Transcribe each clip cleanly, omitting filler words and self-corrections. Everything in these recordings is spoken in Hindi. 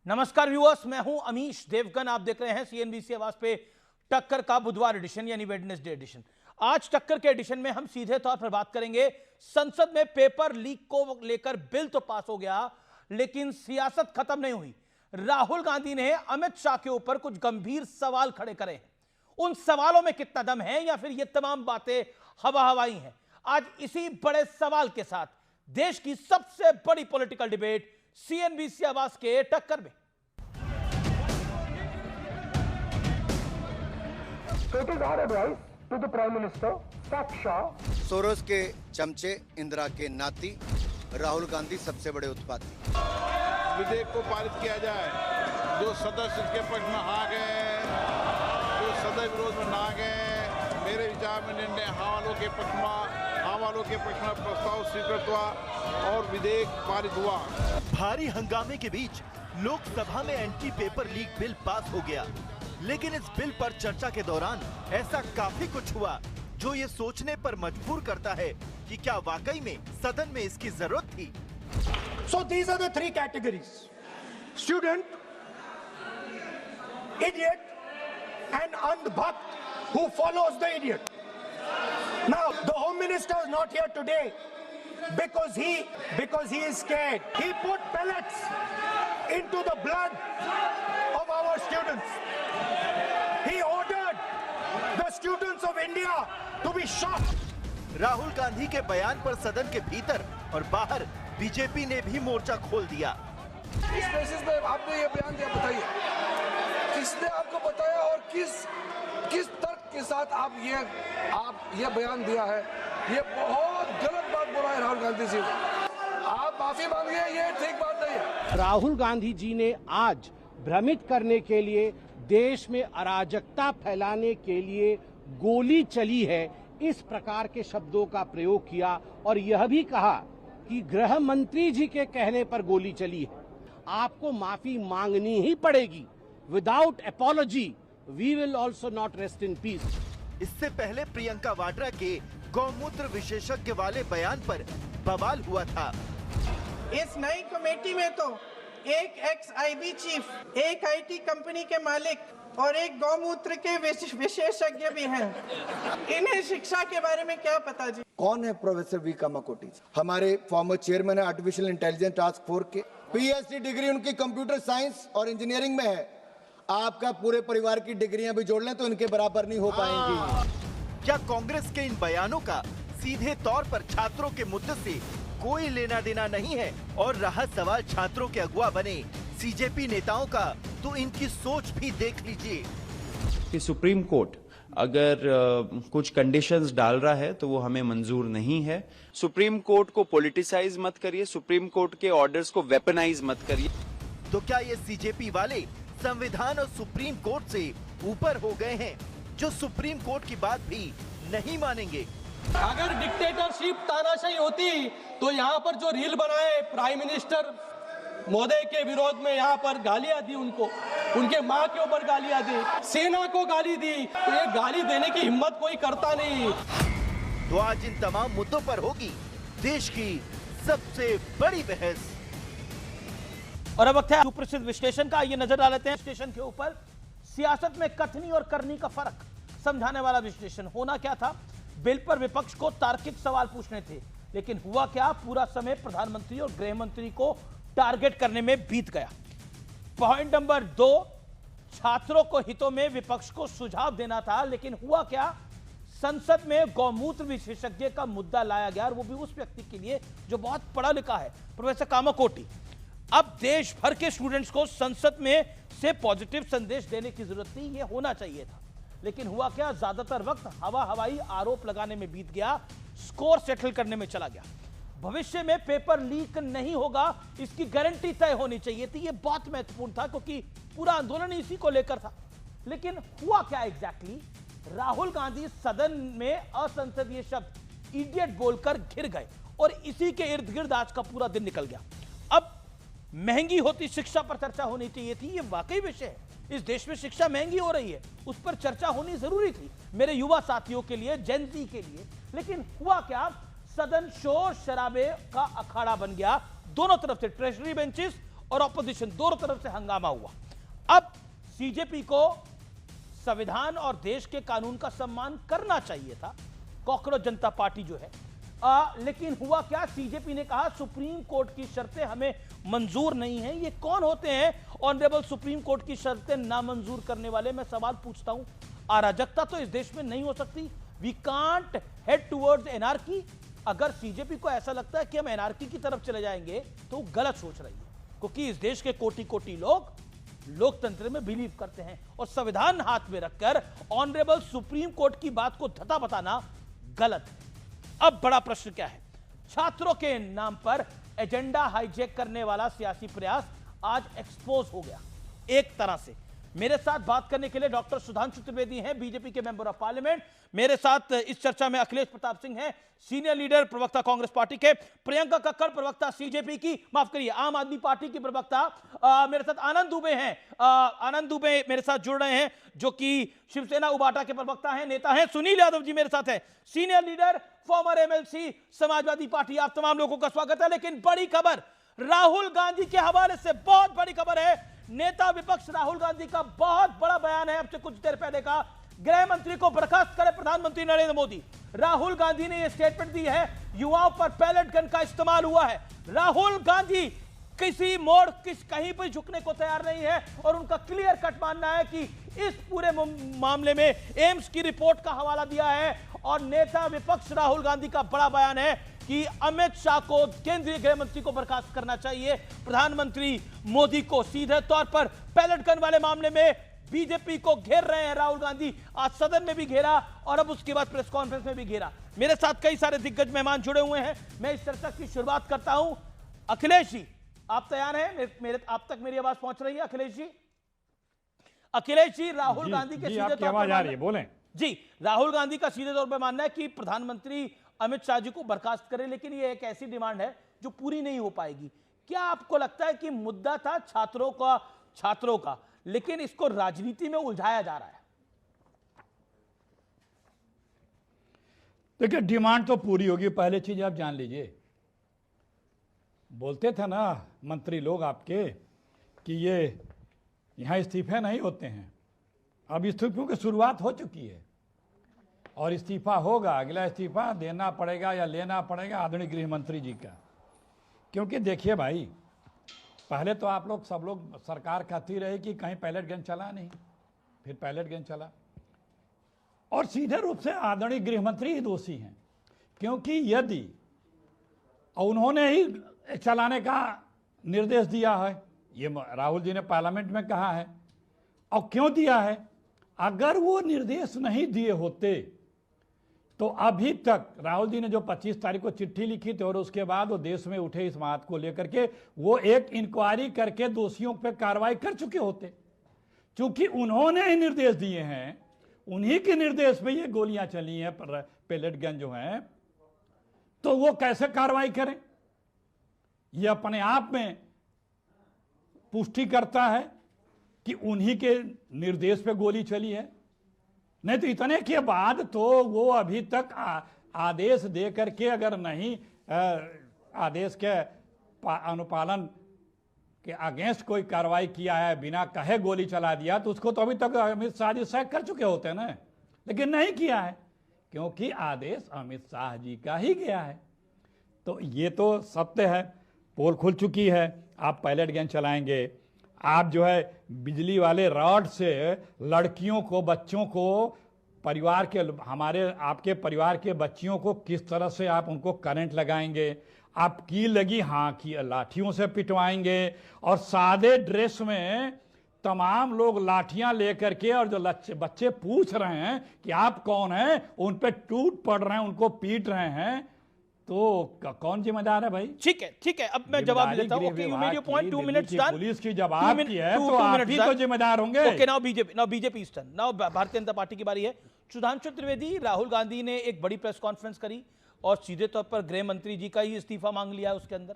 नमस्कार व्यूअर्स, मैं हूं अमीश देवगन। आप देख रहे हैं सीएनबीसी आवाज पे टक्कर का बुधवार एडिशन यानी वेडनेसडे एडिशन। आज टक्कर के एडिशन में हम सीधे तौर पर बात करेंगे संसद में पेपर लीक को लेकर। बिल तो पास हो गया लेकिन सियासत खत्म नहीं हुई। राहुल गांधी ने अमित शाह के ऊपर कुछ गंभीर सवाल खड़े करे हैं। उन सवालों में कितना दम है या फिर ये तमाम बातें हवा हवाई हैं? आज इसी बड़े सवाल के साथ देश की सबसे बड़ी पॉलिटिकल डिबेट सीएनबीसी आवाज के टक्कर में। It is our advice to the Prime Minister, Sat Shah. Soros के चमचे, इंदिरा के नाती, राहुल गांधी सबसे बड़े उत्पाती। विधेयक को पारित किया जाए। जो सदस्य इसके पक्ष में आ गए, जो सदस्य विरोध में ना गए, मेरे विचार में निर्णय हाँ वालों के पक्ष में प्रस्ताव स्वीकृत हुआ और विधेयक पारित हुआ। भारी हंगामे के बीच लोकसभा में anti paper leak bill pass हो गया, लेकिन इस बिल पर चर्चा के दौरान ऐसा काफी कुछ हुआ जो ये सोचने पर मजबूर करता है कि क्या वाकई में सदन में इसकी जरूरत थी। So these are the three categories: student, idiot, and andhbhakt who follows the idiot. Now, the Home Minister is not here today because he is scared. He put pellets into the blood of our students. He ordered the students of India to be shot. Rahul Gandhi के बयान पर सदन के भीतर और बाहर बीजेपी ने भी मोर्चा खोल दिया। इस बेसिस पे आपने ये बयान दिया, बताइए किसने आपको बताया और किस तर्क के साथ आप ये बयान दिया है? ये बहुत गलत बात बोला है राहुल गांधी जी। आप माफी मांग गए, ये ठीक बात नहीं है। राहुल गांधी जी ने आज भ्रमित करने के लिए, देश में अराजकता फैलाने के लिए गोली चली है, इस प्रकार के शब्दों का प्रयोग किया और यह भी कहा कि गृह मंत्री जी के कहने पर गोली चली है। आपको माफी मांगनी ही पड़ेगी। Without apology we will also not rest in peace. इससे पहले प्रियंका वाड्रा के गौमूत्र विशेषज्ञ वाले बयान पर बवाल हुआ था। इस नई कमेटी में तो एक एक्स-आईबी चीफ, एक आईटी कंपनी के मालिक और एक गौमूत्र के विशेषज्ञ भी हैं। इन्हें शिक्षा के बारे में क्या पता जी? कौन है प्रोफेसर वी कामाकोटी? हमारे फॉर्मर चेयरमैन है आर्टिफिशियल इंटेलिजेंस टास्क फोर्स के। पीएचडी डिग्री उनकी कंप्यूटर साइंस और इंजीनियरिंग में है। आपका पूरे परिवार की डिग्रियां भी जोड़ लें तो इनके बराबर नहीं हो पाएंगी। क्या कांग्रेस के इन बयानों का सीधे तौर पर छात्रों के मुद्दे से कोई लेना देना नहीं है? और रहा सवाल छात्रों के अगुवा बने सीजेपी नेताओं का, तो इनकी सोच भी देख लीजिए कि सुप्रीम कोर्ट अगर कुछ कंडीशंस डाल रहा है तो वो हमें मंजूर नहीं है। सुप्रीम कोर्ट को पॉलिटिसाइज मत करिए, सुप्रीम कोर्ट के ऑर्डर्स को वेपनाइज मत करिए। तो क्या ये सीजेपी वाले संविधान और सुप्रीम कोर्ट से ऊपर हो गए हैं, जो सुप्रीम कोर्ट की बात भी नहीं मानेंगे? अगर डिक्टेटरशिप तानाशाही होती तो यहाँ पर जो रील बनाए प्राइम मिनिस्टर महोदय के विरोध में, यहाँ पर गालियां दी उनको, उनके माँ के ऊपर गालियां दी, सेना को गाली दी, तो ये गाली देने की हिम्मत कोई करता नहीं। तो आज इन तमाम मुद्दों पर होगी देश की सबसे बड़ी बहस। और अब वक्त है सुप्रसिद्ध विश्लेषण का। ये नजर डाल लेते हैं विश्लेषण के ऊपर। सियासत में कथनी और करनी का फर्क समझाने वाला विश्लेषण। होना क्या था? बिल पर विपक्ष को तार्किक सवाल पूछने थे, लेकिन हुआ क्या? पूरा समय प्रधानमंत्री और गृह मंत्री को टारगेट करने में बीत गया। पॉइंट नंबर 2, छात्रों को हितों में विपक्ष को सुझाव देना था, लेकिन हुआ क्या? संसद में गौमूत्र विशेषज्ञ का मुद्दा लाया गया और वो भी उस व्यक्ति के लिए जो बहुत पढ़ा लिखा है, प्रोफेसर कामाकोटी। अब देश भर के स्टूडेंट्स को संसद में से पॉजिटिव संदेश देने की जरूरत थी, ये होना चाहिए था, लेकिन हुआ क्या? ज्यादातर वक्त हवा हवाई आरोप लगाने में बीत गया, स्कोर सेटल करने में चला गया। भविष्य में पेपर लीक नहीं होगा, इसकी गारंटी तय होनी चाहिए थी। ये बहुत महत्वपूर्ण था क्योंकि पूरा आंदोलन इसी को लेकर था। लेकिन हुआ क्या एग्जैक्टली? राहुल गांधी सदन में असंसदीय शब्द इडियट बोलकर घिर गए और इसी के इर्द गिर्द आज का पूरा दिन निकल गया। अब महंगी होती शिक्षा पर चर्चा होनी चाहिए थी। ये वाकई विषय है, इस देश में शिक्षा महंगी हो रही है, उस पर चर्चा होनी जरूरी थी मेरे युवा साथियों के लिए, जेनजी के लिए। लेकिन हुआ क्या? सदन शोर शराबे का अखाड़ा बन गया। दोनों तरफ से, ट्रेजरी बेंचेस और ऑपोजिशन दोनों तरफ से हंगामा हुआ। अब सीजेपी को संविधान और देश के कानून का सम्मान करना चाहिए था, कॉकरोच जनता पार्टी जो है, लेकिन हुआ क्या, सीजेपी ने कहा सुप्रीम कोर्ट की शर्तें हमें मंजूर नहीं है। ये कौन होते हैं ऑनरेबल सुप्रीम कोर्ट की शर्तें नामंजूर करने वाले? मैं सवाल पूछता हूं। अराजकता तो इस देश में नहीं हो सकती। We can't head towards anarchy. अगर सीजेपी को ऐसा लगता है कि हम एनार्की की तरफ चले जाएंगे तो गलत सोच रही है, क्योंकि इस देश के कोटि कोटि लोग लोकतंत्र में बिलीव करते हैं और संविधान हाथ में रखकर ऑनरेबल सुप्रीम कोर्ट की बात को धता बताना गलत है। अब बड़ा प्रश्न क्या है? छात्रों के नाम पर एजेंडा हाईजैक करने वाला सियासी प्रयास आज एक्सपोज हो गया एक तरह से। मेरे साथ बात करने के लिए डॉक्टर सुधांशु त्रिवेदी हैं, बीजेपी के मेंबर ऑफ पार्लियामेंट। मेरे साथ इस चर्चा में अखिलेश प्रताप सिंह हैं, सीनियर लीडर प्रवक्ता कांग्रेस पार्टी के, प्रियंका कक्कड़ प्रवक्ता सीजेपी की, माफ करिए आम आदमी पार्टी की प्रवक्ता, मेरे साथ आनंद दुबे हैं, आनंद दुबे मेरे साथ जुड़ रहे हैं जो कि शिवसेना उबाटा के प्रवक्ता हैं, नेता हैं। सुनील यादव जी मेरे साथ हैं, senior leader, farmer MLC, Samajwadi party. आप तमाम लोगों का स्वागत है। लेकिन बड़ी खबर राहुल गांधी के हवाले से, बहुत बड़ी खबर है। नेता विपक्ष राहुल गांधी का बहुत बड़ा बयान है अब से कुछ देर पहले का। गृह मंत्री को बर्खास्त करे प्रधानमंत्री नरेंद्र मोदी। राहुल गांधी ने यह स्टेटमेंट दी है, युवाओं पर पैलेट गन का इस्तेमाल हुआ है। राहुल गांधी किसी मोड़ कहीं पर झुकने को तैयार नहीं है और उनका क्लियर कट मानना है कि इस पूरे मामले में एम्स की रिपोर्ट का हवाला दिया है। और नेता विपक्ष राहुल गांधी का बड़ा बयान है कि अमित शाह को, केंद्रीय गृह मंत्री को बर्खास्त करना चाहिए, प्रधानमंत्री मोदी को। सीधे तौर पर पैलेट गन वाले मामले में बीजेपी को घेर रहे हैं राहुल गांधी। आज सदन में भी घेरा और अब उसके बाद प्रेस कॉन्फ्रेंस में भी घेरा। मेरे साथ कई सारे दिग्गज मेहमान जुड़े हुए हैं। मैं इस चर्चा की शुरुआत करता हूं। अखिलेश जी, आप तैयार हैं? मेरे आप तक मेरी आवाज पहुंच रही है अखिलेश जी? अखिलेश जी, राहुल गांधी के सीधे तौर पर आ रही है, बोलें जी। राहुल गांधी का सीधे तौर पर मानना है कि प्रधानमंत्री अमित शाह जी को बर्खास्त करें, लेकिन ये एक ऐसी डिमांड है जो पूरी नहीं हो पाएगी। क्या आपको लगता है कि मुद्दा था छात्रों का, लेकिन इसको राजनीति में उलझाया जा रहा है? देखिए, डिमांड तो पूरी होगी। पहले चीज आप जान लीजिए, बोलते थे ना मंत्री लोग आपके कि ये यहां इस्तीफे नहीं होते हैं। अब इस्तीफों की शुरुआत हो चुकी है और इस्तीफा होगा। अगला इस्तीफा देना पड़ेगा या लेना पड़ेगा आदरणीय गृह मंत्री जी का। क्योंकि देखिए भाई, पहले तो आप लोग सब लोग सरकार कहती रही कि कहीं पैलेट गन चला नहीं, फिर पैलेट गन चला और सीधे रूप से आदरणीय गृह मंत्री ही दोषी हैं। क्योंकि यदि उन्होंने ही चलाने का निर्देश दिया है, ये राहुल जी ने पार्लियामेंट में कहा है, और क्यों दिया है? अगर वो निर्देश नहीं दिए होते तो अभी तक राहुल जी ने जो 25 तारीख को चिट्ठी लिखी थी और उसके बाद वो देश में उठे इस बात को लेकर के वो एक इंक्वायरी करके दोषियों पर कार्रवाई कर चुके होते। क्योंकि उन्होंने ही निर्देश दिए हैं, उन्हीं के निर्देश पे ये गोलियां चली हैं, पैलेट गन जो हैं, तो वो कैसे कार्रवाई करें? ये अपने आप में पुष्टि करता है कि उन्हीं के निर्देश पे गोली चली है। नहीं तो इतने के बाद तो वो अभी तक आदेश दे करके अगर नहीं आदेश के अनुपालन के अगेंस्ट कोई कार्रवाई किया है, बिना कहे गोली चला दिया, तो उसको तो अभी तक अमित शाह जी सैक कर चुके होते हैं ना। लेकिन नहीं किया है क्योंकि आदेश अमित शाह जी का ही गया है। तो ये तो सत्य है, पोल खुल चुकी है। आप पैलेट गन चलाएंगे, आप जो है बिजली वाले रॉड से लड़कियों को, बच्चों को, परिवार के, हमारे आपके परिवार के बच्चियों को किस तरह से आप उनको करंट लगाएंगे, आप कील लगी हाँ की लाठियों से पिटवाएंगे और सादे ड्रेस में तमाम लोग लाठियां लेकर के, और जो बच्चे पूछ रहे हैं कि आप कौन हैं, उन पे टूट पड़ रहे हैं, उनको पीट रहे हैं, तो कौन जिम्मेदार है भाई? ठीक है, अब मैं जवाब देता हूं। Okay, you made your point, 2 minutes done. Police की जवाब की है तो आप भी तो जिम्मेदार होंगे। Okay, now BJP is turn. Now Bharatiya Janata party की बारी है। सुधांशु त्रिवेदी, राहुल गांधी ने एक बड़ी प्रेस कॉन्फ्रेंस करी और सीधे तौर पर गृह मंत्री जी का ही इस्तीफा मांग लिया उसके अंदर।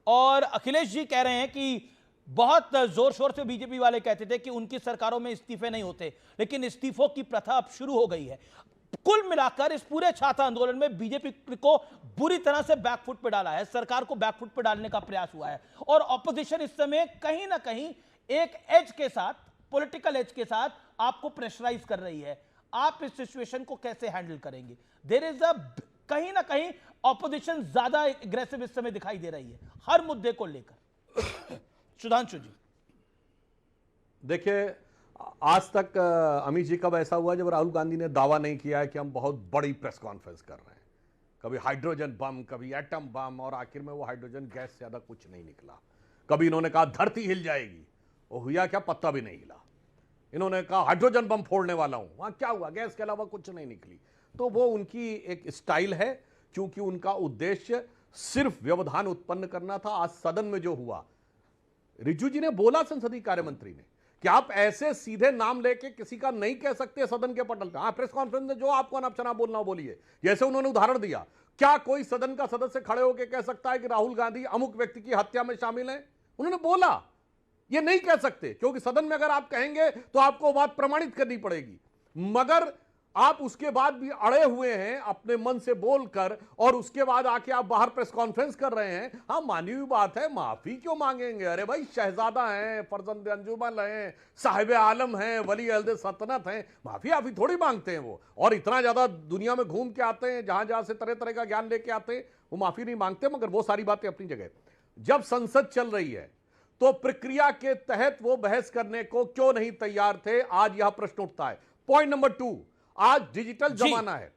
और अखिलेश जी कह रहे हैं कि बहुत जोर शोर से बीजेपी वाले कहते थे कि उनकी सरकारों में इस्तीफे नहीं होते, लेकिन इस्तीफों की प्रथा अब शुरू हो गई है। कुल मिलाकर इस पूरे छात्र आंदोलन में बीजेपी को बुरी तरह से बैकफुट पे डाला है, सरकार को बैकफुट पे डालने का प्रयास हुआ है और ऑपोजिशन इस समय कहीं ना कहीं एक एज के साथ, पॉलिटिकल एज के साथ आपको प्रेशराइज कर रही है। आप इस सिचुएशन को कैसे हैंडल करेंगे? देयर इज अ कहीं ना कहीं ऑपोजिशन ज्यादा एग्रेसिव इस समय दिखाई दे रही है हर मुद्दे को लेकर। सुधांशु जी, देखिए, आज तक अमित जी कब ऐसा हुआ जब राहुल गांधी ने दावा नहीं किया है कि हम बहुत बड़ी प्रेस कॉन्फ्रेंस कर रहे हैं? कभी हाइड्रोजन बम, कभी एटम बम, और आखिर में वो हाइड्रोजन गैस से ज्यादा कुछ नहीं निकला। कभी इन्होंने कहा धरती हिल जाएगी, वो हुआ क्या? पत्ता भी नहीं हिला। इन्होंने कहा हाइड्रोजन बम फोड़ने वाला हूं, वहां क्या हुआ? गैस के अलावा कुछ नहीं निकली। तो वो उनकी एक स्टाइल है, क्योंकि उनका उद्देश्य सिर्फ व्यवधान उत्पन्न करना था। आज सदन में जो हुआ, रिज्जू जी ने बोला, संसदीय कार्य मंत्री ने, कि आप ऐसे सीधे नाम लेके किसी का नहीं कह सकते सदन के पटल पे। हाँ, प्रेस कॉन्फ्रेंस में जो आपको अनाप शनाप बोलना हो बोलिए। जैसे उन्होंने उदाहरण दिया, क्या कोई सदन का सदस्य खड़े होकर कह सकता है कि राहुल गांधी अमुक व्यक्ति की हत्या में शामिल है? उन्होंने बोला ये नहीं कह सकते, क्योंकि सदन में अगर आप कहेंगे तो आपको बात प्रमाणित करनी पड़ेगी। मगर आप उसके बाद भी अड़े हुए हैं अपने मन से बोलकर, और उसके बाद आके आप बाहर प्रेस कॉन्फ्रेंस कर रहे हैं। हाँ, मानी हुई बात है, माफी क्यों मांगेंगे? अरे भाई, शहजादा हैं, फर्जंद अंजुमन हैं, साहिब आलम हैं, वली अहद सल्तनत हैं, माफी थोड़ी मांगते हैं वो। और इतना ज्यादा दुनिया में घूम के आते हैं, जहां जहां से तरह तरह का ज्ञान लेके आते हैं, वो माफी नहीं मांगते। मगर वो सारी बातें अपनी जगह। जब संसद चल रही है तो प्रक्रिया के तहत वो बहस करने को क्यों नहीं तैयार थे? आज यह प्रश्न उठता है। पॉइंट नंबर 2, आज डिजिटल जमाना है,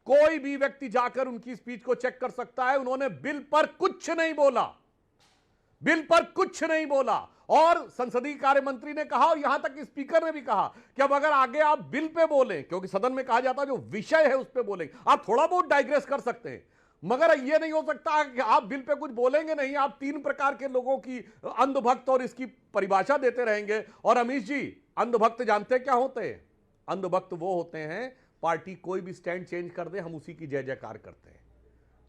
कोई भी व्यक्ति जाकर उनकी स्पीच को चेक कर सकता है। उन्होंने बिल पर कुछ नहीं बोला, बिल पर कुछ नहीं बोला। और संसदीय कार्य मंत्री ने कहा, और यहां तक स्पीकर ने भी कहा कि अब अगर आगे आप बिल पे बोलें, क्योंकि सदन में कहा जाता है जो विषय है उस पे बोलेंगे, आप थोड़ा बहुत डाइग्रेस कर सकते हैं, मगर यह नहीं हो सकता कि आप बिल पे कुछ बोलेंगे नहीं। आप 3 प्रकार के लोगों की अंधभक्त और इसकी परिभाषा देते रहेंगे। और अमित जी, अंधभक्त जानते क्या होते हैं? अंधभक्त वो होते हैं, पार्टी कोई भी स्टैंड चेंज कर दे हम उसी की जय जयकार करते हैं।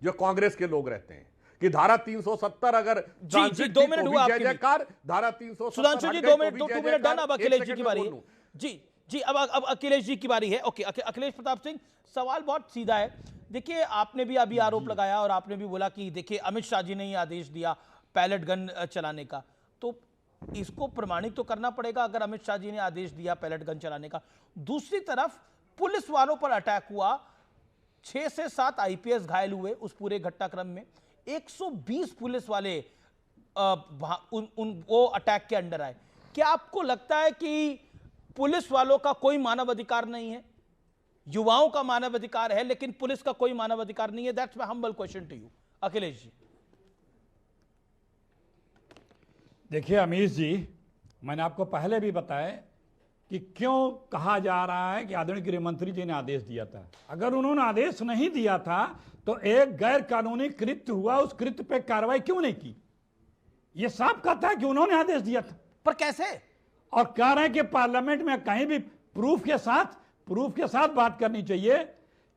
जो कांग्रेस के लोग रहते हैं कि धारा 370 अगर जी 2 मिनट हुआ जय जयकार, धारा 370 सुधांशु जी 2 मिनट, 2 मिनट डन। अब अखिलेश जी की बारी है। जी अब अखिलेश जी की बारी है। ओके, अखिलेश प्रताप सिंह, सवाल बहुत सीधा है। देखिए, आपने भी अभी आरोप लगाया और आपने भी बोला कि देखिए अमित शाह जी ने ही आदेश दिया पैलेट गन चलाने का, तो इसको प्रमाणित तो करना पड़ेगा अगर अमित शाह जी ने आदेश दिया पैलेट गन चलाने का। दूसरी तरफ पुलिस वालों पर अटैक हुआ, 6 से 7 आईपीएस घायल हुए उस पूरे घटनाक्रम में। 120 पुलिस वाले वो अटैक के अंडर आए। क्या आपको लगता है कि पुलिस वालों का कोई मानव अधिकार नहीं है? युवाओं का मानव अधिकार है, लेकिन पुलिस का कोई मानव अधिकार नहीं है? That's my humble question to you, Akhilesh ji. देखिए अमीश जी, मैंने आपको पहले भी बताया कि क्यों कहा जा रहा है कि आदरणीय गृह मंत्री जी ने आदेश दिया था। अगर उन्होंने आदेश नहीं दिया था तो एक गैर कानूनी कृत्य हुआ, उस कृत्य पे कार्रवाई क्यों नहीं की? यह साफ कहता है कि उन्होंने आदेश दिया था। पर कैसे? और कह रहे हैं कि पार्लियामेंट में कहीं भी प्रूफ के साथ बात करनी चाहिए।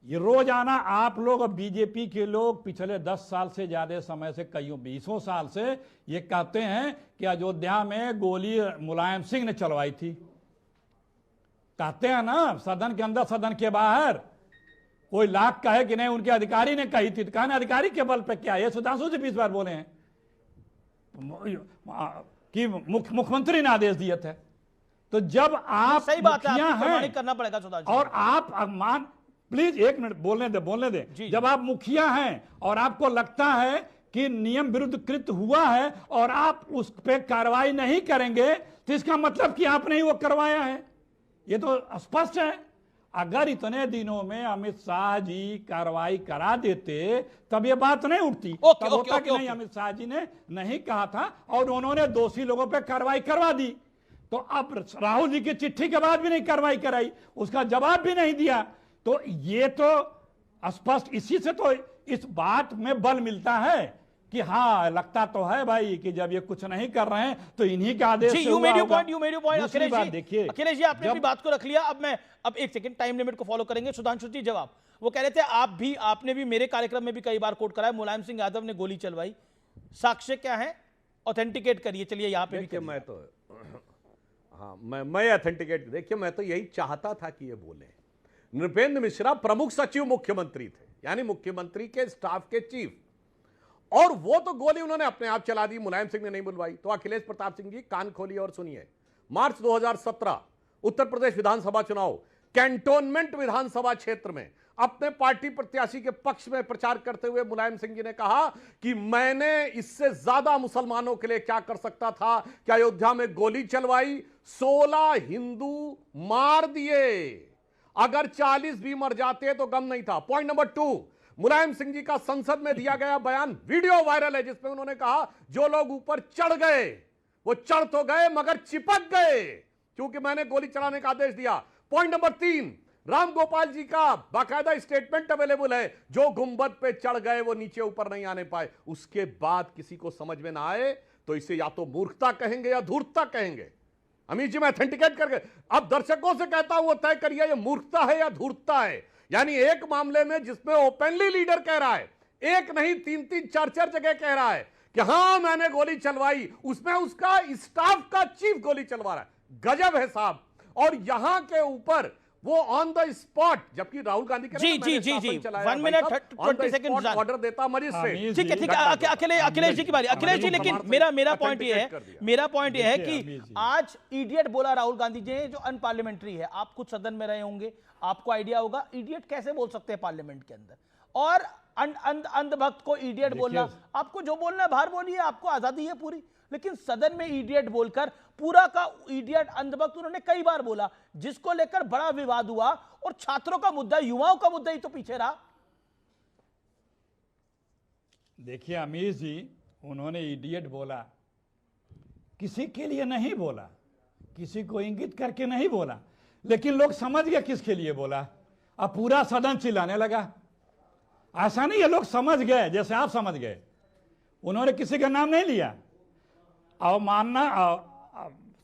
ये रोजाना आप लोग और बीजेपी के लोग पिछले 10 साल से ज्यादा समय से, कईयों 20 साल से ये कहते हैं कि अयोध्या में गोली मुलायम सिंह ने चलवाई थी। कहते हैं ना, सदन के अंदर सदन के बाहर कोई लाख कहे कि नहीं उनके अधिकारी ने कही थी, तो कहना अधिकारी के बल पे क्या? ये सुधांशु से 20 बार बोले हैं कि मुख्यमंत्री ने आदेश दिए थे। तो जब आप सही बात है, मुखिया हैं करना पड़ेगा सुधांशु, और आप मान प्लीज 1 मिनट बोलने दे। जब आप मुखिया हैं और आपको लगता है कि नियम विरुद्ध कृत्य हुआ है और आप उस पर कार्रवाई नहीं करेंगे, तो इसका मतलब कि आपने ही वो करवाया है। ये तो स्पष्ट है। अगर इतने दिनों में अमित शाह जी कार्रवाई करा देते तब ये बात नहीं उठती। तब होता कि नहीं, अमित शाह जी ने नहीं कहा था और उन्होंने दोषी लोगों पर कार्रवाई करवा दी। तो अब राहुल जी की चिट्ठी के बाद भी नहीं कार्रवाई कराई, उसका जवाब भी नहीं दिया। तो ये तो स्पष्ट, इसी से तो इस बात में बल मिलता है कि हाँ, लगता तो है भाई कि जब ये कुछ नहीं कर रहे हैं तो इन्हीं के आदेश से हुआ होगा। अखिलेश जी, आपने अपनी बात को रख लिया। अब 1 सेकंड टाइम लिमिट को फॉलो करेंगे। सुधांशु जी जवाब, वो कह रहे थे आपने भी मेरे कार्यक्रम में भी कई बार कोट कराया, मुलायम सिंह यादव ने गोली चलवाई, साक्ष्य क्या है? ऑथेंटिकेट करिए। चलिए यहाँ पे भी मैं तो मैं ऑथेंटिकेट, देखिए मैं तो यही चाहता था कि ये बोले, नृपेंद्र मिश्रा प्रमुख सचिव मुख्यमंत्री थे, यानी मुख्यमंत्री के स्टाफ के चीफ, और वो तो गोली उन्होंने अपने आप चला दी, मुलायम सिंह ने नहीं बुलवाई। तो अखिलेश प्रताप सिंह जी कान खोलिए और सुनिए। मार्च 2017 उत्तर प्रदेश विधानसभा चुनाव, कैंटोनमेंट विधानसभा क्षेत्र में अपने पार्टी प्रत्याशी के पक्ष में प्रचार करते हुए मुलायम सिंह जी ने कहा कि मैंने इससे ज्यादा मुसलमानों के लिए क्या कर सकता था, कि अयोध्या में गोली चलवाई, 16 हिंदू मार दिए, अगर 40 भी मर जाते तो गम नहीं था। पॉइंट नंबर 2, मुलायम सिंह जी का संसद में दिया गया बयान वीडियो वायरल है, जिसमें उन्होंने कहा जो लोग ऊपर चढ़ गए वो चढ़ तो गए मगर चिपक गए, क्योंकि मैंने गोली चलाने का आदेश दिया। पॉइंट नंबर 3, राम गोपाल जी का बाकायदा स्टेटमेंट अवेलेबल है, जो गुंबद पे चढ़ गए वो नीचे ऊपर नहीं आने पाए। उसके बाद किसी को समझ में ना आए तो इसे या तो मूर्खता कहेंगे या धूर्तता कहेंगे। अमित जी मैं ऑथेंटिकेट करके अब दर्शकों से कहता हूं, वो तय करिए ये मूर्खता है या धूर्तता है। यानी एक मामले में जिसमें ओपनली लीडर कह रहा है, एक नहीं 3-3 4-4 जगह कह रहा है कि हां मैंने गोली चलवाई, उसमें उसका स्टाफ का चीफ गोली चलवा रहा है। गजब है साहब। और यहां के ऊपर वो ऑन द स्पॉट, जबकि Rahul Gandhi ji 1 minute 20 second order देता मजिस्ट्रेट। ठीक है अखिलेश जी की बारी। अखिलेश जी, लेकिन मेरा पॉइंट ये है कि आज इडियट बोला राहुल गांधी जी जो अनपार्लियामेंट्री है। आप कुछ सदन में रहे होंगे, आपको आइडिया होगा इडियट कैसे बोल सकते हैं पार्लियामेंट के अंदर, और अंधभक्त को इडियट बोलना, आपको जो बोलना है बाहर बोलिए, आपको आजादी है पूरी, लेकिन सदन में इडियट बोलकर पूरा का इडियट अंधभक्त उन्होंने कई बार बोला, जिसको लेकर बड़ा विवाद हुआ, और छात्रों का मुद्दा, युवाओं का मुद्दा ही तो पीछे रहा। देखिए अमीर जी, उन्होंने इडियट बोला, किसी के लिए नहीं बोला, किसी को इंगित करके नहीं बोला, लेकिन लोग समझ गए किसके लिए बोला। अब पूरा सदन चिल्लाने लगा। ऐसा नहीं है, लोग समझ गए, जैसे आप समझ गए। उन्होंने किसी का नाम नहीं लिया। अवमानना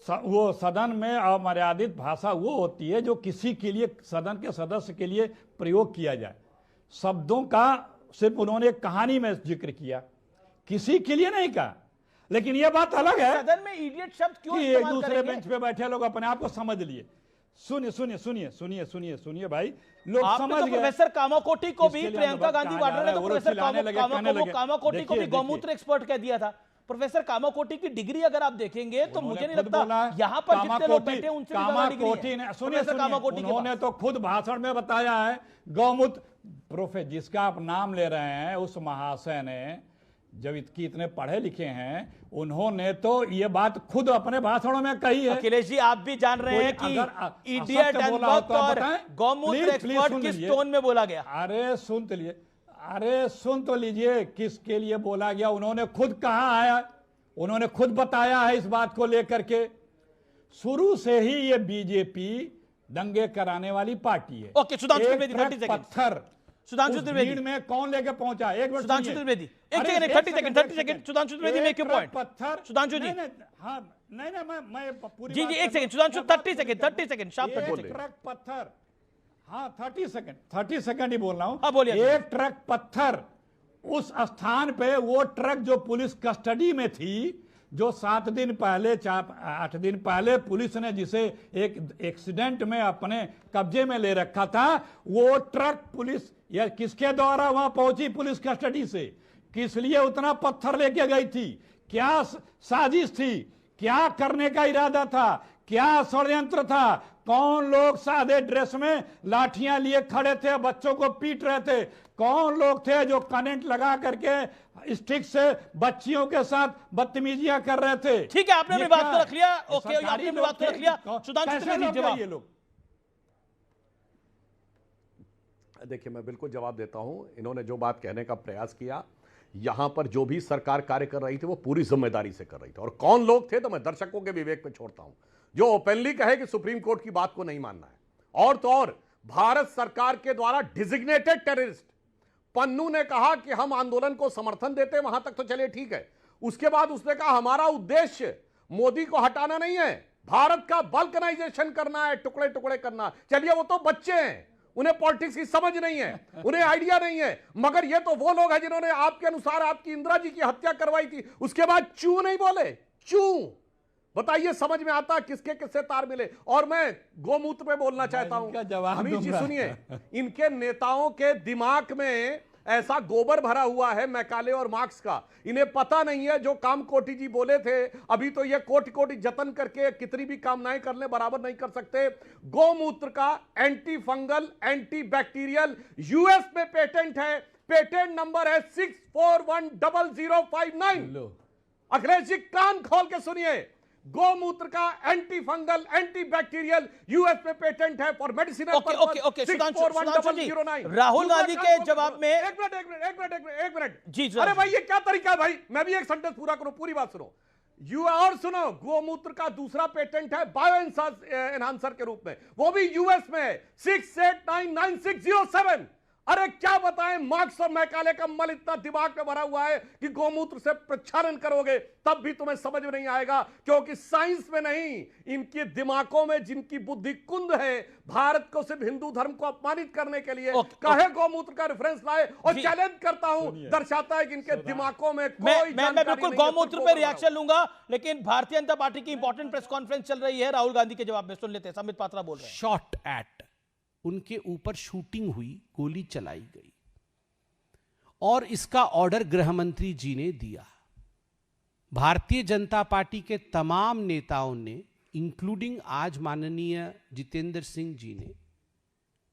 वो सदन में अमर्यादित भाषा वो होती है जो किसी के लिए, सदन के सदस्य के लिए प्रयोग किया जाए। शब्दों का सिर्फ उन्होंने एक कहानी में जिक्र किया, किसी के लिए नहीं कहा। लेकिन यह बात अलग है सदन में इडियट शब्द क्यों कि एक दूसरे बेंच पे बैठे लोग अपने आप को समझ लिए। सुनिए भाई, लोग समझ गए। प्रोफेसर कामाकोटी को भी प्रियंका गांधी वाड्रा ने तो प्रोफेसर कामाकोटी को भी गौमूत्र एक्सपर्ट कह दिया था। प्रोफेसर कामाकोटी की डिग्री अगर आप देखेंगे तो मुझे नहीं लगता यहाँ पर जितने लोग बैठे उनसे ज्यादा डिग्री है। उन्होंने तो खुद भाषण में बताया है, गौमूत्र प्रोफेसर जिसका आप नाम ले रहे हैं, उस महाशय ने जब इतने पढ़े लिखे हैं, उन्होंने तो ये बात खुद अपने भाषणों में कही है। अखिलेश जी, आप भी जान रहे हैं कि इडियट अंधभक्त और गौमूत्र एक्सपर्ट किस टोन में बोला गया। अरे सुन तो लीजिए किसके लिए बोला गया। उन्होंने खुद कहा है, उन्होंने खुद बताया है इस बात को लेकर के। शुरू से ही ये बीजेपी दंगे कराने वाली पार्टी है। Okay, Sudhanshu Trivedi 30 second. पत्थर सुधांशु त्रिवेदी में कौन लेके पहुंचा? एक minute, Sudhanshu Trivedi 1 second 30 second. Sudhanshu Trivedi make your point. पत्थर सुधांशु जी, हाँ नहीं मैं पूरी जी 1 second. Sudhanshu 30 second sharp truck पत्थर, हाँ 30 सेकंड ही बोल रहा हूं। हाँ बोलिए। एक ट्रक पत्थर उस स्थान पे, वो ट्रक जो पुलिस कस्टडी में थी, जो 7 दिन पहले 8 दिन पहले पुलिस ने जिसे एक एक्सीडेंट में अपने कब्जे में ले रखा था, वो ट्रक पुलिस या किसके द्वारा वहां पहुंची पुलिस कस्टडी से? किस लिए उतना पत्थर लेके गई थी? क्या साजिश थी? क्या करने का इरादा था? क्या षड्यंत्र था? कौन लोग सादे ड्रेस में लाठियां लिए खड़े थे, बच्चों को पीट रहे थे? कौन लोग थे जो करंट लगा करके स्टिक से बच्चियों के साथ बदतमीजियां कर रहे थे? ठीक है, आपने अपनी बात को रख लिया। ओके, आपने अपनी बात को रख लिया। सुधांशु त्रिवेदी जवाब। ये लोग देखिए, मैं बिल्कुल जवाब देता हूं। इन्होंने जो बात कहने का प्रयास किया, यहां पर जो भी सरकार कार्य कर रही थी वो पूरी जिम्मेदारी से कर रही थी। और कौन लोग थे तो मैं दर्शकों के विवेक पे छोड़ता हूं। जो ओपनली कहे कि सुप्रीम कोर्ट की बात को नहीं मानना है, और तो और भारत सरकार के द्वारा डिजिग्नेटेड टेररिस्ट पन्नू ने कहा कि हम आंदोलन को समर्थन देते हैं, वहां तक तो चलिए ठीक है। उसके बाद उसने कहा हमारा उद्देश्य मोदी को हटाना नहीं है, भारत का बल्कनाइजेशन करना है, टुकड़े टुकड़े करना। चलिए, वो तो बच्चे हैं, उन्हें पॉलिटिक्स की समझ नहीं है, उन्हें आइडिया नहीं है। मगर ये तो वो लोग हैं जिन्होंने आपके अनुसार आपकी इंदिरा जी की हत्या करवाई थी। उसके बाद चू नहीं बोले, चू बताइए, समझ में आता किसके किससे तार मिले। और मैं गोमूत्र पे बोलना चाहता हूं, अमित जी सुनिए, इनके नेताओं के दिमाग में ऐसा गोबर भरा हुआ है मैकाले और मार्क्स का, इन्हें पता नहीं है जो काम कोटी जी बोले थे, अभी तो ये कोटि कोटि जतन करके कितनी भी कामनाएं कर ले बराबर नहीं कर सकते। गोमूत्र का anti fungal anti bacterial US में पेटेंट है, पेटेंट नंबर है 6410059। अखिलेश जी कान खोल के सुनिए, गोमूत्र का anti fungal anti bacterial US में पेटेंट है for medicinal purpose. Rahul Gandhi के जवाब में एक मिनट जी अरे भाई ये क्या तरीका है भाई, मैं भी एक सेंटेंस पूरा करूं, पूरी बात सुनो। और सुनो, गोमूत्र का दूसरा पेटेंट है बायो एनहांसर के रूप में, वो भी यूएस में 6899607। अरे क्या बताएं, मार्क्स और मैकाले का मल इतना दिमाग में भरा हुआ है कि गोमूत्र से प्रक्षालन करोगे तब भी तुम्हें समझ में नहीं आएगा, क्योंकि साइंस में नहीं, इनके दिमागों में जिनकी बुद्धि कुंद है, भारत को सिर्फ हिंदू धर्म को अपमानित करने के लिए कहे गोमूत्र का रेफरेंस लाए और चैलेंज करता हूं, दर्शाता है कि इनके दिमागों में कोई मैं बिल्कुल गोमूत्र पे रिएक्शन लूंगा, लेकिन भारतीय जनता पार्टी की इंपॉर्टेंट प्रेस कॉन्फ्रेंस चल रही है, राहुल गांधी के जवाब में सुन लेते हैं। संबित पात्रा बोल रहे हैं। शॉट एट उनके ऊपर शूटिंग हुई, गोली चलाई गई और इसका ऑर्डर गृह मंत्री जी ने दिया। भारतीय जनता पार्टी के तमाम नेताओं ने, इंक्लूडिंग आज माननीय जितेंद्र सिंह जी ने,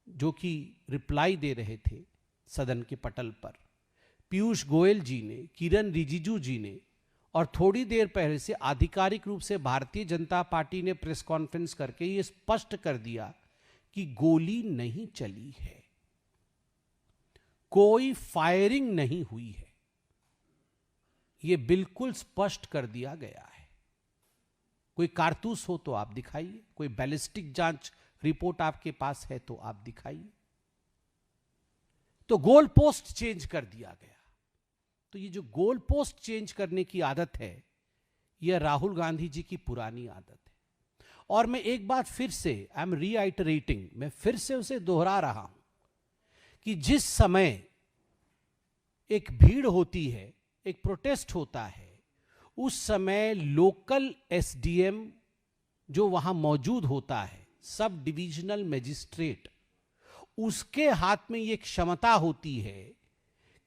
जो कि रिप्लाई दे रहे थे सदन के पटल पर, पीयूष गोयल जी ने, किरण रिजिजू जी ने, और थोड़ी देर पहले से आधिकारिक रूप से भारतीय जनता पार्टी ने प्रेस कॉन्फ्रेंस करके ये स्पष्ट कर दिया कि गोली नहीं चली है, कोई फायरिंग नहीं हुई है, यह बिल्कुल स्पष्ट कर दिया गया है। कोई कारतूस हो तो आप दिखाइए, कोई बैलिस्टिक जांच रिपोर्ट आपके पास है तो आप दिखाइए। तो गोल पोस्ट चेंज कर दिया गया। तो ये जो गोल पोस्ट चेंज करने की आदत है, यह राहुल गांधी जी की पुरानी आदत है। और मैं एक बात फिर से, आई एम रीआइटरेटिंग, मैं फिर से उसे दोहरा रहा हूं कि जिस समय एक भीड़ होती है, एक प्रोटेस्ट होता है, उस समय लोकल एसडीएम जो वहां मौजूद होता है, सब डिविजनल मजिस्ट्रेट, उसके हाथ में यह क्षमता होती है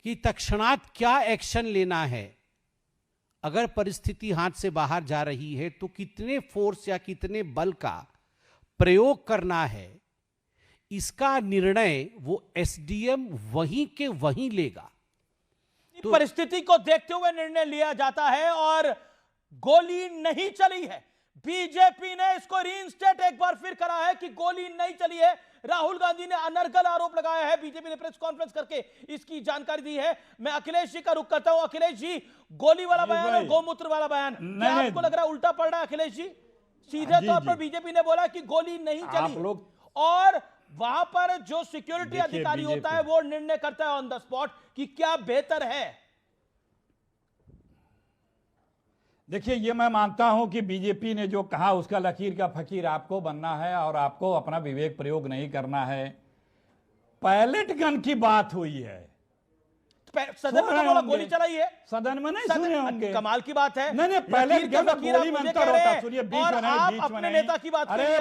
कि तत्क्षणात क्या एक्शन लेना है। अगर परिस्थिति हाथ से बाहर जा रही है तो कितने फोर्स या कितने बल का प्रयोग करना है, इसका निर्णय वो एसडीएम वहीं के वहीं लेगा। तो परिस्थिति को देखते हुए निर्णय लिया जाता है और गोली नहीं चली है। बीजेपी ने इसको रीइंस्टेट एक बार फिर करा है कि गोली नहीं चली है। राहुल गांधी ने अनर्गल आरोप लगाया है, बीजेपी ने प्रेस कॉन्फ्रेंस करके इसकी जानकारी दी है। मैं अखिलेश जी का रुख करता हूं। अखिलेश जी, गोली वाला बयान और गोमूत्र वाला बयान, क्या आपको लग रहा है उल्टा पड़ रहा है? अखिलेश जी, सीधे तौर पर बीजेपी ने बोला कि गोली नहीं चली और वहां पर जो सिक्योरिटी अधिकारी होता है वो निर्णय करता है ऑन द स्पॉट कि क्या बेहतर है। देखिए, ये मैं मानता हूं कि बीजेपी ने जो कहा उसका लकीर का फकीर आपको बनना है और आपको अपना विवेक प्रयोग नहीं करना है। पैलेट गन की बात हुई है, सदन में बोला गोली चलाई है, सदन में नहीं सुने होंगे। कमाल की बात है। नहीं, पैलेट गन गोली में अंतर होता है। सुनिए, बीच में नहीं, बीच में अपने नहीं। नेता की बात करें,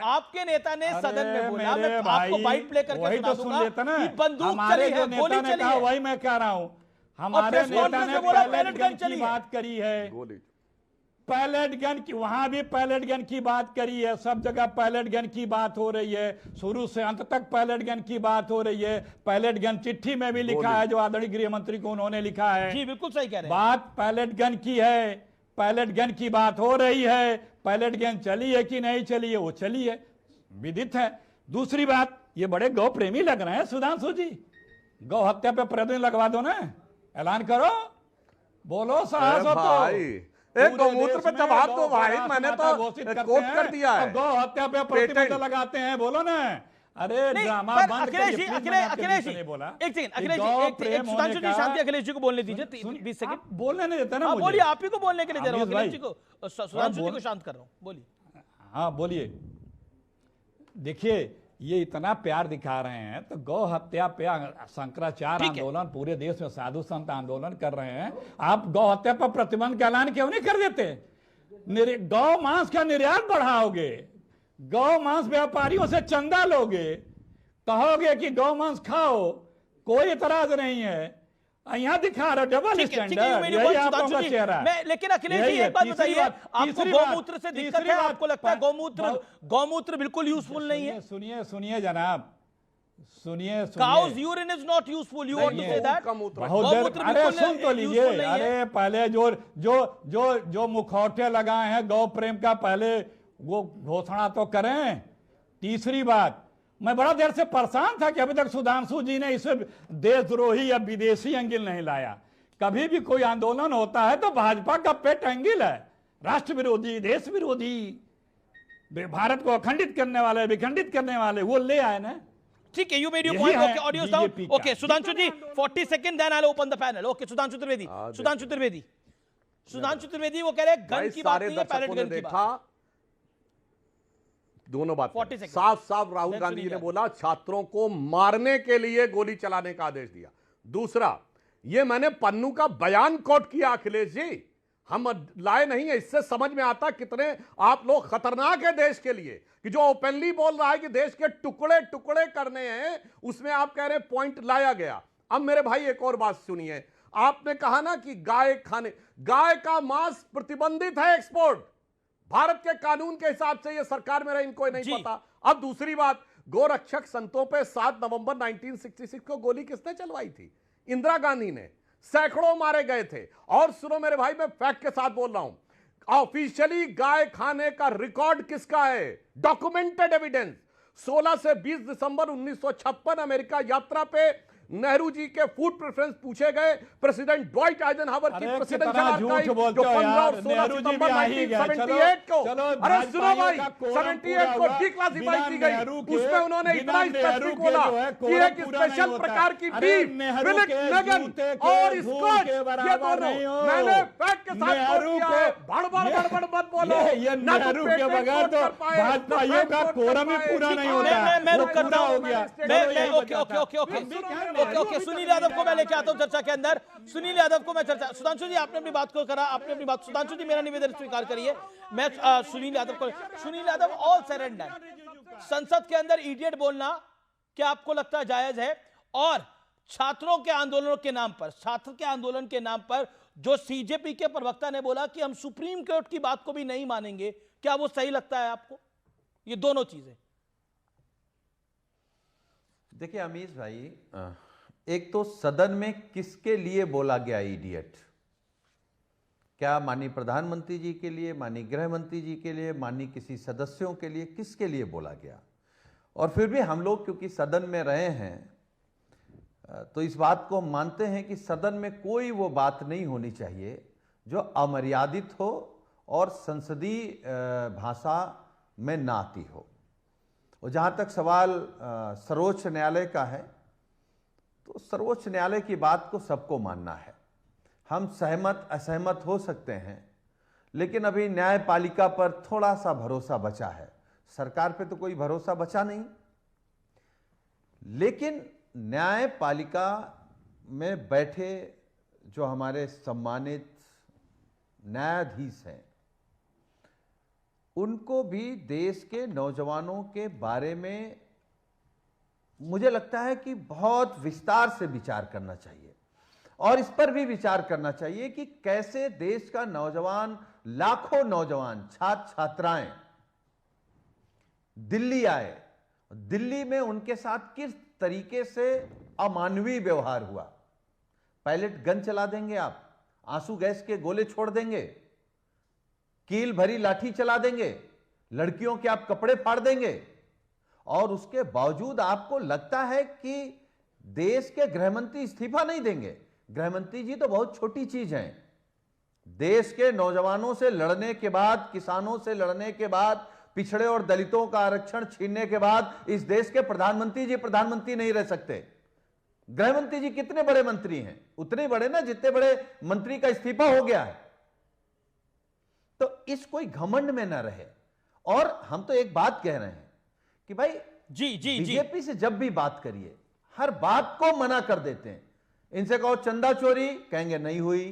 आपके नेता ने सदन में बोला, मैं आपको बाइट प्ले करके सुना दूंगा कि बंदूक चली है, गोली चली है। वही मैं कह रहा हूं, हमारे नेता ने पैलेट गन की बात करी है, पैलेट गन की, वहां भी पैलेट गन की बात करी है, सब जगह पैलेट गन की बात हो रही है, शुरू से अंत तक पैलेट गन की बात हो रही है। पैलेट गन चिट्ठी में भी लिखा है जो आदरणीय गृह मंत्री को उन्होंने लिखा है। जी बिल्कुल सही कह रहे हैं। बात पैलेट गन की है, पैलेट गन की बात हो रही है। पैलेट गन चली है कि नहीं चली है, वो चली है, विदित है। दूसरी बात, ये बड़े गौ प्रेमी लग रहे हैं सुधांशु जी, गौ हत्या पे प्रतिबंध लगवा दो ना, ऐलान करो, बोलो साहस हो तो। एक गोमूत्र पे जवाब दो भाई, मैंने तो कोट कर दिया है। गौ हत्या पे प्रतिबंध लगाते हैं, बोलो ना। अरे ड्रामा बंद अखिलेश जी, अखिलेश जी, एक सेकंड, अखिलेश जी, सुधांशु जी शांति, अखिलेश जी को बोलने दीजिए 20 सेकंड। बोलने नहीं देता ना, बोलिए, आप ही को बोलने के लिए दे रहा हूं, अखिलेश जी को, सुधांशु जी को शांत कर रहा हूं, बोलिए। हाँ बोलिए। देखिए, ये इतना प्यार दिखा रहे हैं तो गौ हत्या पे शंकराचार्य आंदोलन, पूरे देश में साधु संत आंदोलन कर रहे हैं, आप गौ हत्या पर प्रतिबंध का ऐलान क्यों नहीं कर देते? गौ मांस का निर्यात बढ़ाओगे, गौ मांस व्यापारियों से चंदा लोगे, कहोगे कि गौ मांस खाओ, कोई एतराज नहीं है। यहाँ दिखा रहा डबल स्टैंडर्ड, यही आपका चेहरा है। लेकिन अखिलेश जी एक बात बताइए, आपको गौमूत्र से दिक्कत है? आपको लगता है गौमूत्र बिल्कुल यूजफुल नहीं है? सुनिए जनाब, सुनिए। Cow's urine is not useful. You want to say that? अरे सुन तो लीजिए, अरे पहले जो मुखौटे लगाए हैं गौ प्रेम का, पहले वो घोषणा तो करें। तीसरी बात, मैं बड़ा देर से परेशान था कि अभी तक सुधांशु जी ने इसे देशद्रोही या विदेशी एंगल नहीं लाया। कभी भी कोई आंदोलन होता है तो भाजपा का पेट एंगल है राष्ट्र विरोधी, देश विरोधी, भारत को अखंडित करने वाले, विखंडित करने वाले, वो ले आए ना। ठीक है, you made your point. Okay, audio down. Okay, Sudhanshu ji, 40 seconds, then I'll open the panel. Okay, Sudhanshu Trivedi. Sudhanshu Trivedi वो कह रहे गन की बात नहीं है, पैलेट गन की बात। दोनों बात साफ साफ राहुल गांधी जी ने बोला छात्रों को मारने के लिए गोली चलाने का आदेश दिया। दूसरा, ये मैंने पन्नू का बयान कोट किया अखिलेश जी, हम लाए नहीं है। इससे समझ में आता कितने आप लोग खतरनाक है देश के लिए, कि जो ओपनली बोल रहा है कि देश के टुकड़े टुकड़े करने हैं, उसमें आप कह रहे हैं पॉइंट लाया गया। अब मेरे भाई एक और बात सुनिए, आपने कहा ना कि गाय का मांस प्रतिबंधित है एक्सपोर्ट, भारत के कानून के हिसाब से, ये सरकार में रहे इनको नहीं पता। अब दूसरी बात, गोरक्षक संतों पे 7 नवंबर 1966 को गोली किसने चलवाई थी? इंदिरा गांधी ने। सैकड़ों मारे गए थे। और सुनो मेरे भाई, मैं फैक्ट के साथ बोल रहा हूं, ऑफिशियली गाय खाने का रिकॉर्ड किसका है? Documented evidence. 16 से 20 दिसंबर 1956 अमेरिका यात्रा पे नेहरू जी के फूड प्रेफरेंस पूछे गए, प्रेसिडेंट ड्वाइट आइजनहावर की प्रेसिडेंशियल आर्काइव जो 15 और 16 सितंबर 1978 को, अरे सुनो भाई, 78 को डिक्लासिफाई की गई। उसमें उन्होंने इतना स्पेसिफिक बोला कि एक स्पेशल प्रकार की बीफ, फिलिप नगन और स्कॉच, ये दोनों मैंने फैक्ट के साथ कोट किया है। बड़ मत बोलो, नेहरू के बगैर तो भाजपाइयों का कोरम ही पूरा नहीं होता। मैं रुक करता हूं। ओके, सुनील यादव को मैं लेके आता हूं चर्चा के अंदर। सुनील यादव को मैं चर्चा, सुधांशु जी आपने अपनी बात को करा, आपने अपनी बात, सुधांशु जी मेरा निवेदन स्वीकार करिए। मैं Sunil Yadav all said and done, संसद के अंदर इडियट बोलना क्या आपको लगता है जायज है? और छात्रों के आंदोलनों के नाम पर, छात्र के आंदोलन के नाम पर जो सीजेपी के प्रवक्ता ने बोला कि हम सुप्रीम कोर्ट की बात को भी नहीं मानेंगे, क्या वो सही लगता है आपको? ये दोनों चीजें देखिए अमीश भाई, एक तो सदन में किसके लिए बोला गया इडियट? क्या माननीय प्रधानमंत्री जी के लिए, माननीय गृह मंत्री जी के लिए, माननीय किसी सदस्यों के लिए, किसके लिए बोला गया? और फिर भी हम लोग क्योंकि सदन में रहे हैं तो इस बात को मानते हैं कि सदन में कोई वो बात नहीं होनी चाहिए जो अमर्यादित हो और संसदीय भाषा में ना आती हो। और जहाँ तक सवाल सर्वोच्च न्यायालय का है, तो सर्वोच्च न्यायालय की बात को सबको मानना है। हम सहमत असहमत हो सकते हैं, लेकिन अभी न्यायपालिका पर थोड़ा सा भरोसा बचा है, सरकार पे तो कोई भरोसा बचा नहीं। लेकिन न्यायपालिका में बैठे जो हमारे सम्मानित न्यायाधीश हैं, उनको भी देश के नौजवानों के बारे में मुझे लगता है कि बहुत विस्तार से विचार करना चाहिए। और इस पर भी विचार करना चाहिए कि कैसे देश का नौजवान, लाखों नौजवान, छात्र छात्राएं दिल्ली आए, दिल्ली में उनके साथ किस तरीके से अमानवीय व्यवहार हुआ। पैलेट गन चला देंगे आप, आंसू गैस के गोले छोड़ देंगे, कील भरी लाठी चला देंगे, लड़कियों के आप कपड़े फाड़ देंगे, और उसके बावजूद आपको लगता है कि देश के गृहमंत्री इस्तीफा नहीं देंगे। गृहमंत्री जी तो बहुत छोटी चीज हैं। देश के नौजवानों से लड़ने के बाद, किसानों से लड़ने के बाद, पिछड़े और दलितों का आरक्षण छीनने के बाद इस देश के प्रधानमंत्री जी प्रधानमंत्री नहीं रह सकते। गृहमंत्री जी कितने बड़े मंत्री हैं? उतने बड़े ना जितने बड़े मंत्री का इस्तीफा हो गया है। तो इस कोई घमंड में ना रहे। और हम तो एक बात कह रहे हैं कि भाई बीजेपी से जब भी बात करिए, हर बात को मना कर देते हैं। इनसे कहो चंदा चोरी, कहेंगे नहीं हुई,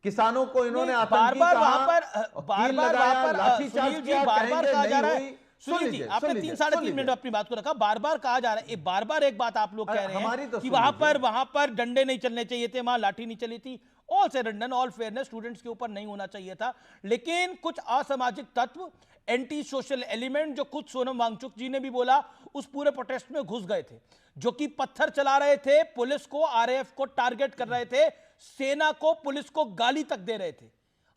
किसानों को इन्होंने आतंकी बार-बार कहा, वहां पर कील लगाया, लाठीचार्ज सुनील जी किया, बार-बार कहेंगे कहा जा रहा नहीं है, हुई। सुनील जी आपने 3-3.5 मिनट अपनी बात को रखा, बार-बार कहा जा रहा है, बार-बार एक बात आप लोग कह रहे हैं कि वहां पर डंडे नहीं चलने चाहिए थे, वहां लाठी नहीं चली थी। All said and done, all fairness, students के ऊपर नहीं होना चाहिए था, लेकिन कुछ असामाजिक तत्व, एंटी सोशल एलिमेंट, जो खुद सोनम वांगचुक जी ने भी बोला, उस पूरे प्रोटेस्ट में घुस गए थे, जो कि पत्थर चला रहे थे, पुलिस को, आरएएफ को टारगेट कर रहे थे, सेना को, पुलिस को गाली तक दे रहे थे।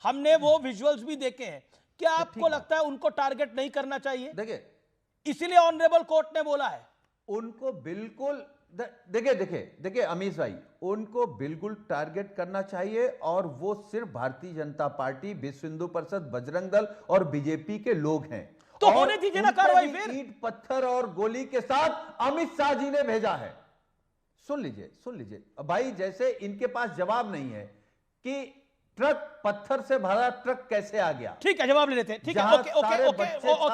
हमने वो विजुअल्स भी देखे हैं। क्या आपको लगता है उनको टारगेट नहीं करना चाहिए? देखिए, इसीलिए ऑनरेबल कोर्ट ने बोला है उनको बिल्कुल, देखिए अमीश भाई, उनको बिल्कुल टारगेट करना चाहिए, और वो सिर्फ भारतीय जनता पार्टी, विश्व हिंदू परिषद, बजरंग दल और बीजेपी के लोग हैं। तो होने दीजिए ना कार्रवाई फिर। ईंट पत्थर और गोली के साथ अमित शाह जी ने भेजा है। सुन लीजिए भाई, जैसे इनके पास जवाब नहीं है कि ट्रक, पत्थर से भरा ट्रक कैसे आ गया। ठीक है, जवाब ले लेते हैं। ठीक है, okay,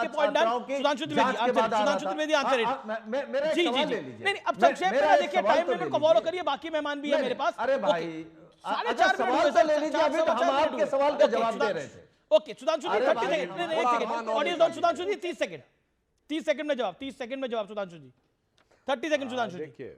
point done. Sudhanshu Dwivedi answer it. मेरा जी सवाल ले लीजिए। नहीं, अब संक्षेप में देखिए, टाइम लिमिट को फॉलो करिए, बाकी मेहमान भी है मेरे पास। अरे भाई, अच्छा सवाल तो ले लीजिए, अभी तो हम आपके सवाल का जवाब दे रहे थे। ओके, सुधांशु जी 30 सेकंड, एक second, audience on Sudhanshu ji 30 second, 30 second में जवाब, 30 सेकंड में जवाब सुधांशु जी, 30 सेकंड सुधांशु जी। देखिए,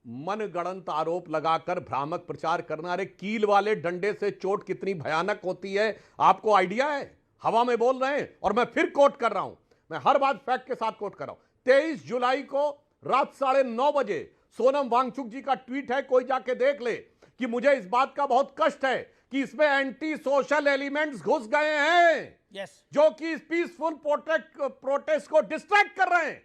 मनगढ़ंत आरोप लगाकर भ्रामक प्रचार करना, अरे कील वाले डंडे से चोट कितनी भयानक होती है आपको आइडिया है? हवा में बोल रहे हैं, और मैं फिर कोट कर रहा हूं, मैं हर बात फैक्ट के साथ कोट कर रहा हूं। 23 जुलाई को रात 9:30 बजे सोनम वांगचुक जी का ट्वीट है, कोई जाके देख ले, कि मुझे इस बात का बहुत कष्ट है कि इसमें एंटी सोशल एलिमेंट्स घुस गए हैं, जो कि इस पीसफुल प्रोटेस्ट को डिस्ट्रैक्ट कर रहे हैं।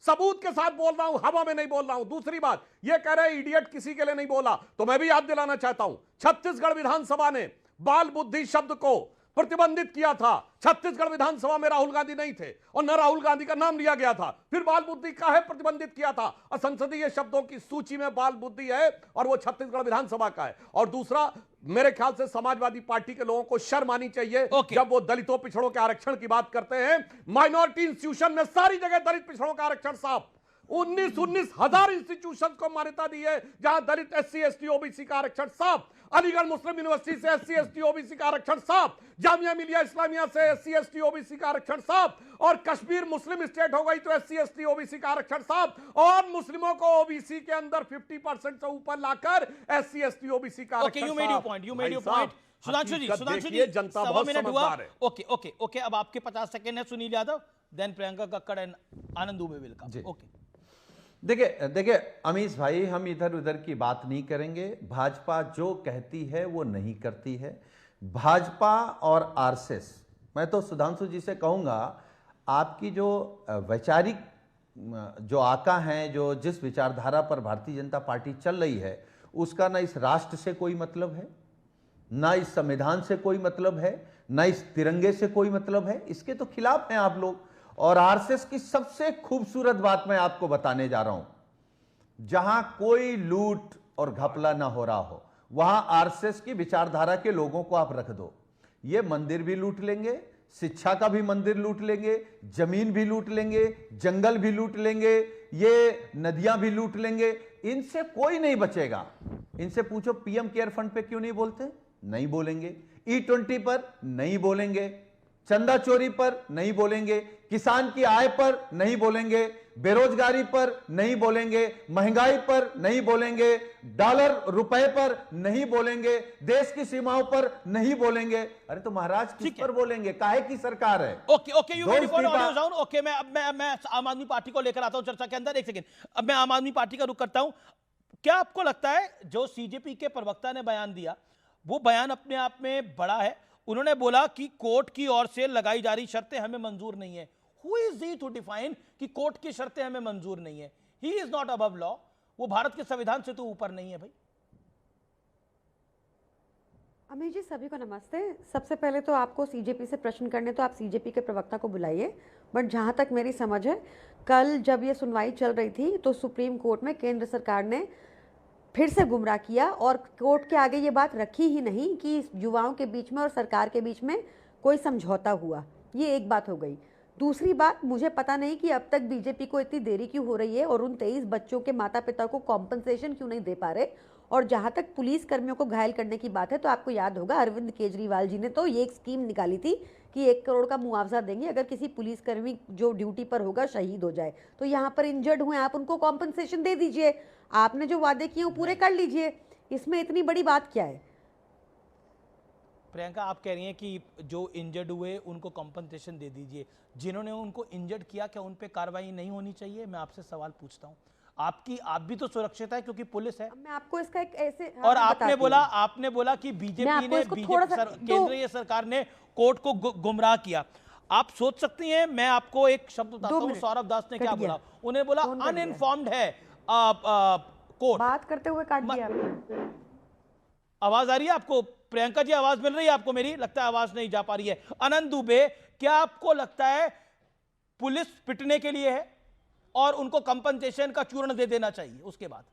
सबूत के साथ बोल रहा हूं, हवा में नहीं बोल रहा हूं। दूसरी बात, ये कह रहे हैं इडियट किसी के लिए नहीं बोला, तो मैं भी याद दिलाना चाहता हूं, छत्तीसगढ़ विधानसभा ने बाल बुद्धि शब्द को प्रतिबंधित किया था। छत्तीसगढ़ विधानसभा में राहुल गांधी नहीं थे और न राहुल गांधी का नाम लिया गया था, फिर बाल बुद्धि काहे प्रतिबंधित किया था? असंसदीय शब्दों की सूची में बाल बुद्धि है, और वो छत्तीसगढ़ विधानसभा का है। और दूसरा, मेरे ख्याल से समाजवादी पार्टी के लोगों को शर्म आनी चाहिए जब वो दलितों पिछड़ों के आरक्षण की बात करते हैं। माइनॉरिटी इंस्टीट्यूशन में सारी जगह दलित पिछड़ों का आरक्षण साफ, 19 हजार इंस्टीट्यूशन को मान्यता दी है जहां दलित, SC ST OBC का आरक्षण साफ। अलीगढ़ मुस्लिम यूनिवर्सिटी से SC ST OBC का आरक्षण साफ, जामिया मिलिया इस्लामिया से SC ST OBC का आरक्षण साफ, और कश्मीर मुस्लिम स्टेट हो गई तो SC ST OBC का आरक्षण साफ, और मुस्लिमों को OBC के अंदर 50% से ऊपर लाकर SC ST OBC का आरक्षण you made your point. Sudhanshu ji, जनता बहुत समझदार है। ओके, अब आपके 50 सेकंड है, Sunil Yadav, then Priyanka Kakkar and Anand Dubey will come. Okay, देखिए अमीश भाई, हम इधर उधर की बात नहीं करेंगे। भाजपा जो कहती है वो नहीं करती है। भाजपा और आरएसएस, मैं तो सुधांशु जी से कहूंगा, आपकी जो वैचारिक जो आका हैं, जो जिस विचारधारा पर भारतीय जनता पार्टी चल रही है, उसका ना इस राष्ट्र से कोई मतलब है, ना इस संविधान से कोई मतलब है, ना इस तिरंगे से कोई मतलब है। इसके तो खिलाफ हैं आप लोग। और आरएसएस की सबसे खूबसूरत बात मैं आपको बताने जा रहा हूं, जहां कोई लूट और घपला ना हो रहा हो, वहां आरएसएस की विचारधारा के लोगों को आप रख दो। ये मंदिर भी लूट लेंगे, शिक्षा का भी मंदिर लूट लेंगे, जमीन भी लूट लेंगे, जंगल भी लूट लेंगे, ये नदियां भी लूट लेंगे, इनसे कोई नहीं बचेगा। इनसे पूछो पीएम केयर फंड पे क्यों नहीं बोलते? नहीं बोलेंगे। E20 पर नहीं बोलेंगे, चंदा चोरी पर नहीं बोलेंगे, किसान की आय पर नहीं बोलेंगे, बेरोजगारी पर नहीं बोलेंगे, महंगाई पर नहीं बोलेंगे, डॉलर रुपए पर नहीं बोलेंगे, देश की सीमाओं पर नहीं बोलेंगे। अरे तो महाराज किस पर बोलेंगे? काहे की सरकार है? Okay, you made point, audio down. Okay, मैं आम आदमी पार्टी को लेकर आता हूं चर्चा के अंदर। एक सेकंड, अब मैं आम आदमी पार्टी का रुख करता हूं। क्या आपको लगता है जो सीजेपी के प्रवक्ता ने बयान दिया, वो बयान अपने आप में बड़ा है? उन्होंने बोला कि कोर्ट की ओर से लगाई जा रही शर्तें हमें मंजूर नहीं है। Who is he to define कि कोर्ट की शर्तें हमें मंजूर नहीं है? He is not above law। वो भारत के संविधान से तो ऊपर नहीं है भाई। अमित जी, सभी को नमस्ते। सबसे पहले तो आपको सीजेपी से प्रश्न करने तो आप सीजेपी के प्रवक्ता को बुलाइए, बट जहां तक मेरी समझ है, कल जब ये सुनवाई चल रही थी तो सुप्रीम कोर्ट में केंद्र सरकार ने फिर से गुमराह किया और कोर्ट के आगे ये बात रखी ही नहीं कि युवाओं के बीच में और सरकार के बीच में कोई समझौता हुआ। ये एक बात हो गई। दूसरी बात, मुझे पता नहीं कि अब तक बीजेपी को इतनी देरी क्यों हो रही है और उन 23 बच्चों के माता पिता को कॉम्पनसेशन क्यों नहीं दे पा रहे, और जहाँ तक पुलिस कर्मियों को घायल करने की बात है, तो आपको याद होगा अरविंद केजरीवाल जी ने तो ये एक स्कीम निकाली थी कि 1 करोड़ का मुआवजा देंगे अगर किसी पुलिसकर्मी जो ड्यूटी पर होगा शहीद हो जाए। तो यहाँ पर इंजर्ड हुए, आप उनको कॉम्पनसेशन दे दीजिए, आपने जो वादे किए वो पूरे कर लीजिए, इसमें इतनी बड़ी बात क्या है? प्रियंका, आप कह रही हैं कि जो इंजर्ड हुए उनको कॉम्पनसेशन दे दीजिए, जिन्होंने उनको इंजर्ड किया क्या उन पे कार्रवाई नहीं होनी चाहिए? मैं आपसे सवाल पूछता हूँ। आप भी तो सुरक्षित है क्योंकि पुलिस है। मैं आपको इसका एक ऐसे और आपने बोला कि बीजेपी ने केंद्रीय सरकार ने कोर्ट को गुमराह किया। आप सोच सकती हैं, मैं आपको एक शब्द बताता हूं, सौरभ दास ने क्या बोला, उन्हें बोला अनइन्फॉर्म्ड है कोर्ट। बात करते हुए काट दिया आपने। आवाज आ रही है आपको? प्रियंका जी, आवाज मिल रही है आपको मेरी? लगता है आवाज नहीं जा पा रही है। आनंद दुबे, क्या आपको लगता है पुलिस पिटने के लिए है और उनको कंपनसेशन का चूर्ण दे देना चाहिए उसके बाद?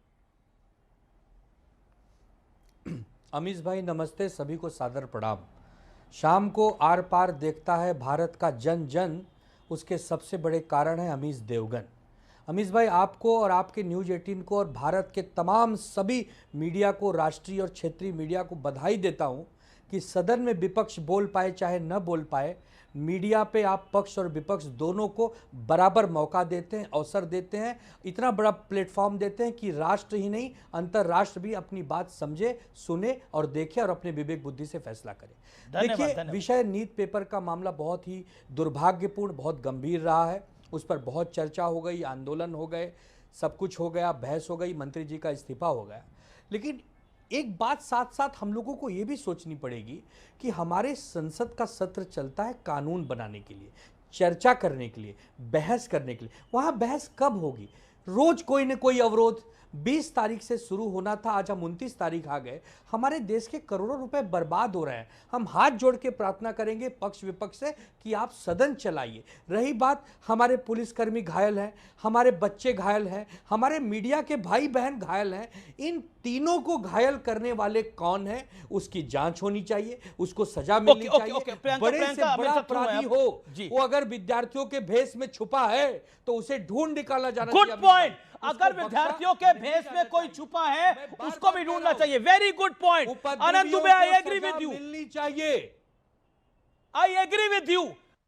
अमीश भाई नमस्ते, सभी को सादर प्रणाम। शाम को आर पार देखता है भारत का जन जन, उसके सबसे बड़े कारण है अमीश देवगन। अमीश भाई, आपको और आपके न्यूज़ 18 को और भारत के तमाम सभी मीडिया को, राष्ट्रीय और क्षेत्रीय मीडिया को बधाई देता हूं कि सदन में विपक्ष बोल पाए चाहे न बोल पाए, मीडिया पे आप पक्ष और विपक्ष दोनों को बराबर मौका देते हैं, अवसर देते हैं, इतना बड़ा प्लेटफॉर्म देते हैं कि राष्ट्र ही नहीं अंतर्राष्ट्र भी अपनी बात समझे, सुने और देखे और अपने विवेक बुद्धि से फैसला करे। देखिए, विषय नीट पेपर का मामला बहुत ही दुर्भाग्यपूर्ण, बहुत गंभीर रहा है। उस पर बहुत चर्चा हो गई, आंदोलन हो गए, सब कुछ हो गया, बहस हो गई, मंत्री जी का इस्तीफा हो गया। लेकिन एक बात साथ साथ हम लोगों को ये भी सोचनी पड़ेगी कि हमारे संसद का सत्र चलता है कानून बनाने के लिए, चर्चा करने के लिए, बहस करने के लिए। वहाँ बहस कब होगी? रोज कोई न कोई अवरोध। 20 तारीख से शुरू होना था, आज हम 29 तारीख आ गए। हमारे देश के करोड़ों रुपए बर्बाद हो रहे हैं। हम हाथ जोड़ के प्रार्थना करेंगे पक्ष विपक्ष से कि आप सदन चलाइए। रही बात, हमारे पुलिसकर्मी घायल हैं, हमारे बच्चे घायल हैं, हमारे मीडिया के भाई बहन घायल हैं। इन तीनों को घायल करने वाले कौन है, उसकी जांच होनी चाहिए, उसको सजा मिलनी चाहिए। बड़े से बड़ा अपराधी हो, वो अगर विद्यार्थियों के भेष में छुपा है तो उसे ढूंढ निकाला जाना चाहिए। Good point. अगर विद्यार्थियों के भेष में कोई छुपा है उसको भी ढूंढना चाहिए। Very good point Anand Dubey, I agree with you. मिलनी चाहिए। I agree with you.